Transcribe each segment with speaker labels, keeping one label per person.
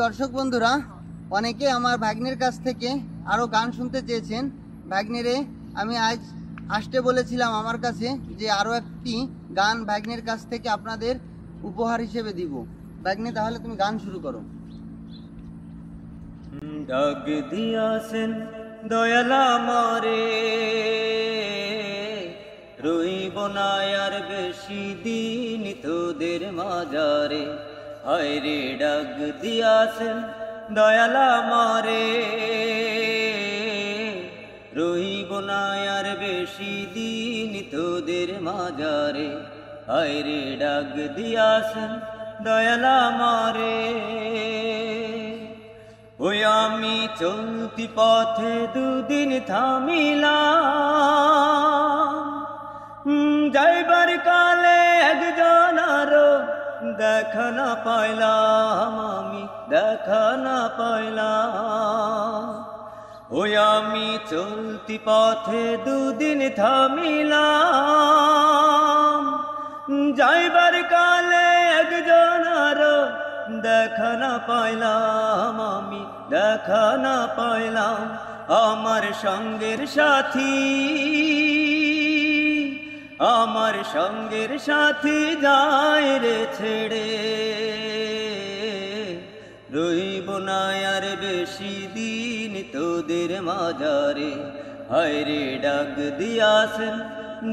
Speaker 1: দর্শক বন্ধুরা, অনেকে আমার ভাগ্নের কাছ থেকে আরও গান শুনতে চেয়েছেন। ভাগ্নেরে আমি আজ আসতে বলেছিলাম আমার কাছে যে আরও একটি গান ভাগ্নের কাছ থেকে আপনাদের উপহার হিসেবে দিব। ভাগ্নে, তাহলে তুমি গান শুরু করো।
Speaker 2: ডাক দিয়াছেন দয়ালা মারে, রইব না আর বেশি দিন তোদের মাজারে। হায় রে ডাক দিয়াছেন দয়ালা মারে, রইব না আর বেশি দিন তোদের মাজারে। হায় রে ডাক দিয়াছেন দয়ালা মারে। ওই আমি চলতি পথে দুদিন থামিলাম, যাইবার কালে একজন আরো দেখা না পাইলাম, আমি দেখা না পাইলাম। ওই আমি চলতি পথে দুদিন থামিলাম, যাইবার কালে একজন আরো দেখা না পাইলাম, আমি দেখা না পাইলাম। আমার সঙ্গের সাথী, আমার সঙ্গের সাথী যায় রে ছেড়ে, রইব না আর বেশি দিন তোদের মাজারে। হায় রে ডাক দিয়াছেন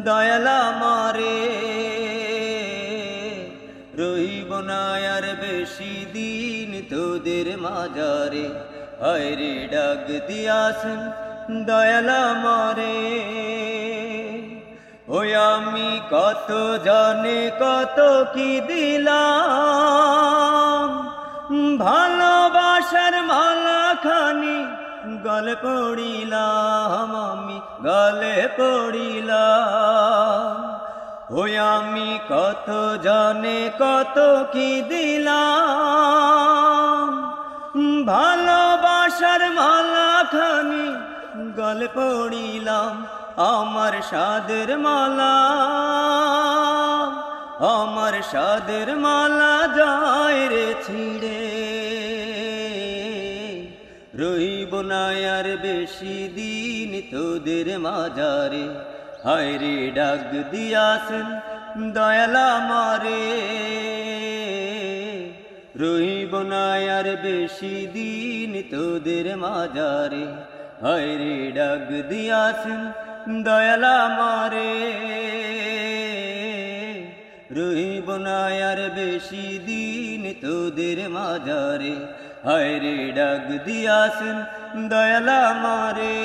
Speaker 2: দয়ালা মারে, রইব না আর বেশি দিন তোদের মাজারে। হায় রে ডাক দিয়াছেন দয়ালা মারে। ওই আমি কত জানে কত কি দিলাম, ভালোবাসার মালা খানি গলে পড়িলাম, আমি গলে পড়িলাম। ওই আমি কত জানে কত কি দিলাম, ভালোবাসার মালা খানি গলে পড়িলাম। আমার সাদের মালা, আমার সাদের মালা যায় রে ছিড়ে, রইব না আর বেশি দিন তোদের মাজারে। হায় রে ডাক দিয়াছেন দয়ালা মারে, রইব না আর বেশি দিন তোদের মাজারে। হায় রে ডাক দিয়াছেন দয়ালা মারে, রইব না আর বেশি দিন তোদের মাজারে। হায় রে ডাক দিয়াছেন দয়ালা মারে।